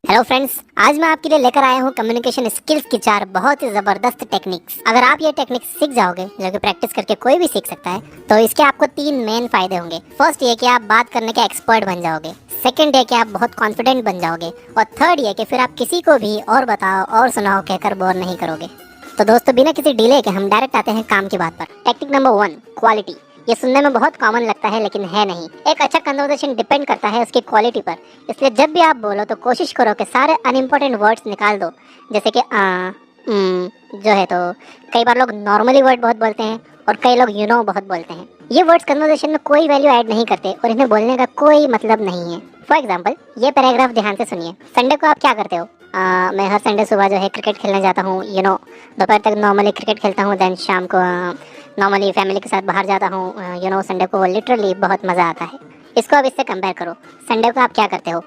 Hello friends, आज मैं आपके लिए लेकर आया हूँ कम्युनिकेशन स्किल्स की 4 बहुत ही जबरदस्त टेक्निक्स। अगर आप ये टेक्निक्स सीख जाओगे, जो कि प्रैक्टिस करके कोई भी सीख सकता है, तो इसके आपको 3 मेन फायदे होंगे। फर्स्ट ये कि आप बात करने के एक्सपर्ट बन जाओगे। सेकंड ये कि आप बहुत कॉन्फिडेंट बन जाओगे। और थर्ड ये कि फिर आप किसी को भी और बताओ और सुनाओ कहकर बोर नहीं करोगे। तो दोस्तों, बिना किसी डिले के हम डायरेक्ट आते हैं काम की बात पर। Technique number 1, quality. ये सुनने में बहुत कॉमन लगता है, लेकिन है नहीं। एक अच्छा कन्वर्सेशन डिपेंड करता है उसकी क्वालिटी पर। इसलिए जब भी आप बोलो तो कोशिश करो कि सारे अनइम्पोर्टेंट वर्ड्स निकाल दो, जैसे कि जो है। तो कई बार लोग नॉर्मली वर्ड बहुत बोलते हैं और कई लोग बहुत बोलते हैं। ये वर्ड्स कन्वर्सेशन में कोई वैल्यू ऐड नहीं करते और इन्हें बोलने का कोई मतलब नहीं है। फॉर एग्जाम्पल, ये पैराग्राफ ध्यान से सुनिए। संडे को आप क्या करते हो? मैं हर संडे सुबह जो है क्रिकेट खेलने जाता हूँ। दोपहर तक नॉर्मली क्रिकेट खेलता हूँ। देन शाम को नॉर्मली फैमिली के साथ बाहर जाता हूँ। संडे को लिटरली बहुत मज़ा आता है। इसको अब इससे कंपेयर करो। संडे को आप क्या करते हो?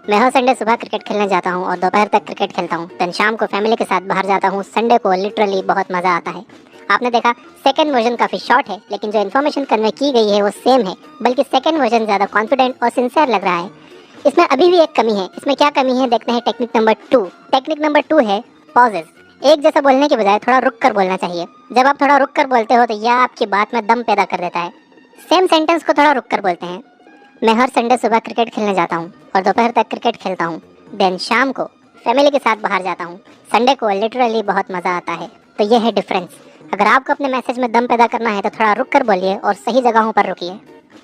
मैं हर संडे सुबह क्रिकेट खेलने जाता हूँ और दोपहर तक क्रिकेट खेलता हूँ। देन शाम को फैमिली के साथ बाहर जाता हूँ। संडे को लिटरली बहुत मज़ा आता है। आपने देखा, सेकंड वर्जन काफ़ी शॉर्ट है, लेकिन जो इन्फॉर्मेशन कन्वे की गई है वो सेम है, बल्कि सेकंड वर्जन ज़्यादा कॉन्फिडेंट और सिंसियर लग रहा है। इसमें अभी भी एक कमी है। इसमें क्या कमी है देखते हैं। Technique number 2। टेक्निक नंबर 2 है पॉजेस। एक जैसा बोलने के बजाय थोड़ा रुक कर बोलना चाहिए। जब आप थोड़ा रुक कर बोलते हो तो यह आपकी बात में दम पैदा कर देता है। सेम सेंटेंस को थोड़ा रुक कर बोलते हैं। मैं हर संडे सुबह क्रिकेट खेलने जाता हूँ और दोपहर तक क्रिकेट खेलता हूँ। देन शाम को फैमिली के साथ बाहर जाता हूँ। संडे को लिटरली बहुत मज़ा आता है। तो ये है डिफरेंस। अगर आपको अपने मैसेज में दम पैदा करना है तो थोड़ा रुक कर बोलिए और सही जगहों पर रुकिए।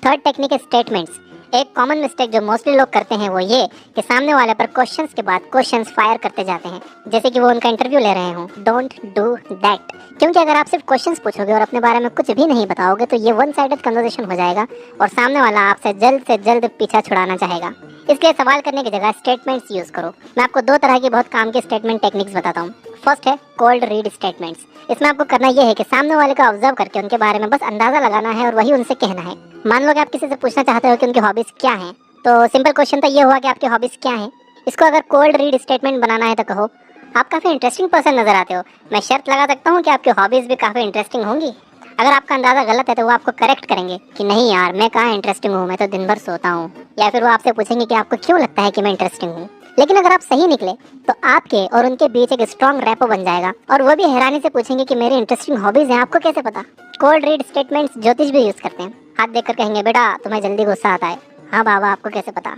थर्ड टेक्निक है स्टेटमेंट्स। एक कॉमन मिस्टेक जो मोस्टली लोग करते हैं वो ये कि सामने वाले पर क्वेश्चंस के बाद क्वेश्चंस फायर करते जाते हैं, जैसे कि वो उनका इंटरव्यू ले रहे हों। Don't do that. क्योंकि अगर आप सिर्फ क्वेश्चंस पूछोगे और अपने बारे में कुछ भी नहीं बताओगे तो ये वन साइडेड कन्वर्सेशन हो जाएगा और सामने वाला आपसे जल्द से जल्द पीछा छुड़ाना चाहेगा। इसलिए सवाल करने की जगह स्टेटमेंट्स यूज करो। मैं आपको 2 तरह की बहुत काम की स्टेटमेंट टेक्निक्स बताता हूँ। फर्स्ट है कोल्ड रीड स्टेटमेंट्स। इसमें आपको करना यह है कि सामने वाले को ऑब्जर्व करके उनके बारे में बस अंदाजा लगाना है और वही उनसे कहना है। मान लो कि आप किसी से पूछना चाहते हो कि उनकी हॉबीज क्या हैं, तो सिंपल क्वेश्चन तो ये हुआ कि आपकी हॉबीज क्या हैं। इसको अगर कोल्ड रीड स्टेटमेंट बनाना है तो कहो, आप काफ़ी इंटरेस्टिंग पर्सन नजर आते हो। मैं शर्त लगा सकता हूँ कि आपकी हॉबीज भी काफ़ी इंटरेस्टिंग होंगी। अगर आपका अंदाजा गलत है तो वो आपको करेक्ट करेंगे कि नहीं यार, मैं कहाँ इंटरेस्टिंग हूँ, मैं तो दिन भर सोता हूँ। या फिर वो आपसे पूछेंगे कि आपको क्यों लगता है कि मैं इंटरेस्टिंग हूँ। लेकिन अगर आप सही निकले तो आपके और उनके बीच एक स्ट्रॉन्ग रैपो बन जाएगा और वो भी हैरानी से पूछेंगे कि मेरी इंटरेस्टिंग हॉबीज हैं, आपको कैसे पता। कोल्ड रीड स्टेटमेंट्स ज्योतिष भी यूज करते हैं। हाथ देखकर कहेंगे, बेटा तुम्हें जल्दी गुस्सा आता है। हाँ बाबा, आपको कैसे पता?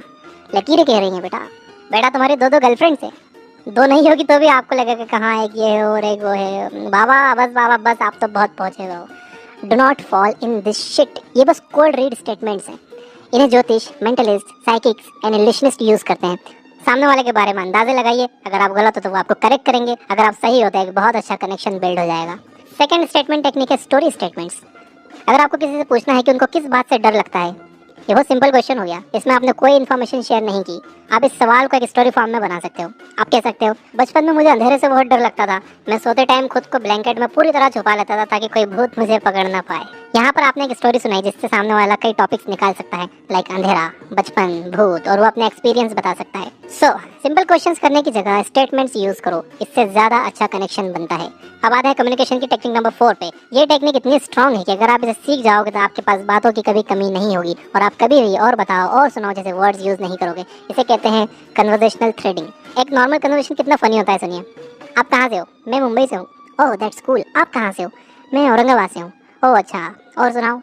लकीरें कह रही हैं, बेटा बेटा तुम्हारी 2 गर्लफ्रेंड्स है। 2 नहीं होगी तो भी आपको लगेगा कहाँ एक ये है और एक वो है। बाबा बस आप तो बहुत पहुंचे हो। Do not fall in this shit. ये बस कोल्ड रीड स्टेटमेंट्स हैं। इन्हें ज्योतिष, मेंटलिस्ट, साइकिक्स एंड इल्यूशनिस्ट यूज करते हैं। सामने वाले के बारे में अंदाजे लगाइए। अगर आप गलत हो तो वो आपको करेक्ट करेंगे। अगर आप सही हो तो एक बहुत अच्छा कनेक्शन बिल्ड हो जाएगा। सेकंड स्टेटमेंट टेक्निक है स्टोरी स्टेटमेंट्स। अगर आपको किसी से पूछना है कि उनको किस बात से डर लगता है, ये बहुत सिंपल क्वेश्चन हो गया। इसमें आपने कोई इन्फॉर्मेशन शेयर नहीं की। आप इस सवाल को एक स्टोरी फॉर्म में बना सकते हो। आप कह सकते हो, बचपन में मुझे अंधेरे से बहुत डर लगता था। मैं सोते टाइम खुद को ब्लैंकेट में पूरी तरह छुपा लेता था ताकि कोई भूत मुझे पकड़ ना पाए। यहाँ पर आपने एक स्टोरी सुनाई जिससे सामने वाला कई टॉपिक्स निकाल सकता है, लाइक अंधेरा, बचपन, भूत, और वो अपने एक्सपीरियंस बता सकता है। सो सिंपल क्वेश्चंस करने की जगह स्टेटमेंट्स यूज करो। इससे ज्यादा अच्छा कनेक्शन बनता है। अब आते हैं कम्युनिकेशन की टेक्निक नंबर 4 पे। ये टेक्निक इतनी स्ट्रांग है कि अगर आप इसे सीख जाओगे तो आपके पास बातों की कभी कमी नहीं होगी और आप कभी भी और बताओ और सुनाओ जैसे वर्ड्स यूज नहीं करोगे। इसे कहते हैं कन्वर्सेशनल थ्रेडिंग। एक नॉर्मल कन्वर्सेशन कितना फनी होता है, सुनिए। आप कहाँ से हो? मैं मुंबई से हूँ। Oh that's cool. आप कहाँ से हो? मैं औरंगाबाद से हूँ। ओह अच्छा, और सुनाओ?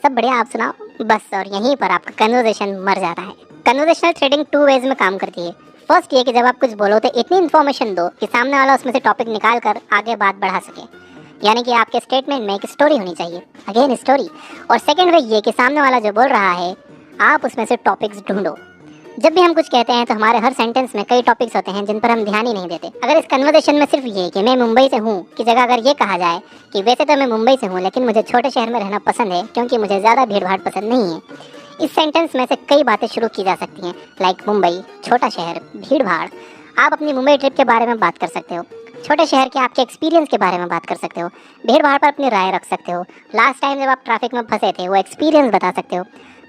सब बढ़िया, आप सुनाओ। बस, और यहीं पर आपका कन्वर्सेशन मर जाता है। कन्वर्सेशनल थ्रेडिंग 2 वेज में काम करती है। फर्स्ट ये कि जब आप कुछ बोलो तो इतनी इन्फॉर्मेशन दो कि सामने वाला उसमें से टॉपिक निकाल कर आगे बात बढ़ा सके, यानी कि आपके स्टेटमेंट में एक स्टोरी होनी चाहिए। Again story. और सेकंड वे ये कि सामने वाला जो बोल रहा है आप उसमें से टॉपिक्स ढूंढो। जब भी हम कुछ कहते हैं तो हमारे हर सेंटेंस में कई टॉपिक्स होते हैं जिन पर हम ध्यान ही नहीं देते। अगर इस कन्वर्सेशन में सिर्फ ये कि मैं मुंबई से हूँ की जगह अगर ये कहा जाए कि वैसे तो मैं मुंबई से हूँ लेकिन मुझे छोटे शहर में रहना पसंद है क्योंकि मुझे ज़्यादा भीड़ भाड़ पसंद नहीं है, इस सेंटेंस में से कई बातें शुरू की जा सकती हैं, लाइक मुंबई, छोटा शहर, भीड़ भाड़। आप अपनी मुंबई ट्रिप के बारे में बात कर सकते हो। छोटे शहर के आपके एक्सपीरियंस के बारे में बात कर सकते हो। भीड़ भाड़ पर अपनी राय रख सकते हो। लास्ट टाइम जब आप ट्रैफिक में फंसे थे वो एक्सपीरियंस बता सकते हो।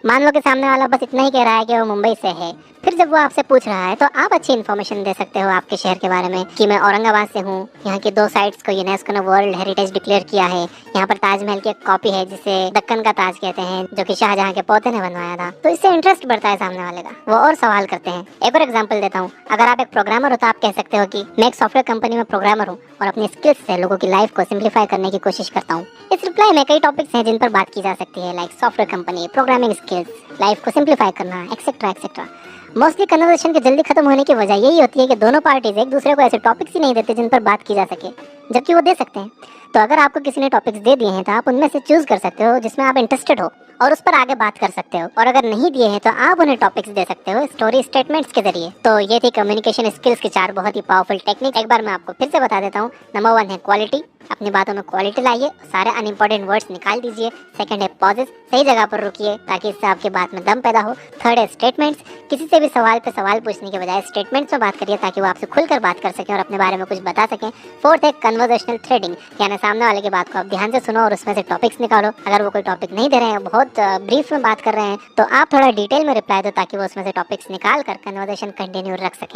मान लो कि सामने वाला बस इतना ही कह रहा है कि वो मुंबई से है, फिर जब वो आपसे पूछ रहा है तो आप अच्छी इन्फॉर्मेशन दे सकते हो आपके शहर के बारे में कि मैं औरंगाबाद से हूँ, यहाँ की 2 साइट्स को यूनेस्को ने वर्ल्ड हेरिटेज डिक्लेयर किया है, यहाँ पर ताजमहल की एक कॉपी है जिसे दक्कन का ताज कहते हैं, जो कि शाहजहां के पोते ने बनवाया था। तो इससे इंटरेस्ट बढ़ता है सामने वाले का, वो और सवाल करते हैं। एक और एग्जाम्पल देता हूँ, अगर आप एक प्रोग्रामर हो तो आप कह सकते हो कि मैं एक सॉफ्टवेयर कंपनी में प्रोग्रामर हूँ और अपनी स्किल्स से लोगों की लाइफ को सिंप्लीफाई करने की कोशिश करता हूँ। इस रिप्लाई में कई टॉपिक्स हैं जिन पर बात की जा सकती है, like software company, programming skills, life को सिंप्लीफाई करना, एक्सेट्रा एक्सेट्रा। मोस्टली कन्वर्सेशन के जल्दी खत्म होने की वजह यही होती है कि दोनों पार्टीज एक दूसरे को ऐसे टॉपिक्स ही नहीं देते जिन पर बात की जा सके, जबकि वो दे सकते हैं। तो अगर आपको किसी ने टॉपिक्स दे दिए हैं तो आप उनमें से चूज कर सकते हो जिसमें आप इंटरेस्टेड हो और उस पर आगे बात कर सकते हो, और अगर नहीं दिए हैं तो आप उन्हें टॉपिक्स दे सकते हो स्टोरी स्टेटमेंट्स के जरिए। तो ये थी कम्युनिकेशन स्किल्स की 4 बहुत ही पावरफुल टेक्निक। एक बार मैं आपको फिर से बता देता हूँ। नंबर 1 है क्वालिटी, अपनी बातों में क्वालिटी लाइए, सारे अनइम्पोर्टेंट वर्ड्स निकाल दीजिए। सेकंड है पॉजेस, सही जगह पर रुकिए ताकि इससे आपकी बात में दम पैदा हो। थर्ड है स्टेटमेंट्स, किसी से भी सवाल पे सवाल पूछने के बजाय स्टेटमेंट्स में बात करिए ताकि वो आपसे खुलकर बात कर सकें और अपने बारे में कुछ बता सकें। फोर्थ है कन्वर्सेशनल थ्रेडिंग, यानी सामने वाले की बात को आप ध्यान से सुनो और उसमें से टॉपिक्स निकालो। अगर वो कोई टॉपिक नहीं दे रहे हैं, बहुत ब्रीफ में बात कर रहे हैं, तो आप थोड़ा डिटेल में रिप्लाई दो ताकि वो उसमें से टॉपिक्स निकाल कर कन्वर्सेशन कंटिन्यू रख सकें।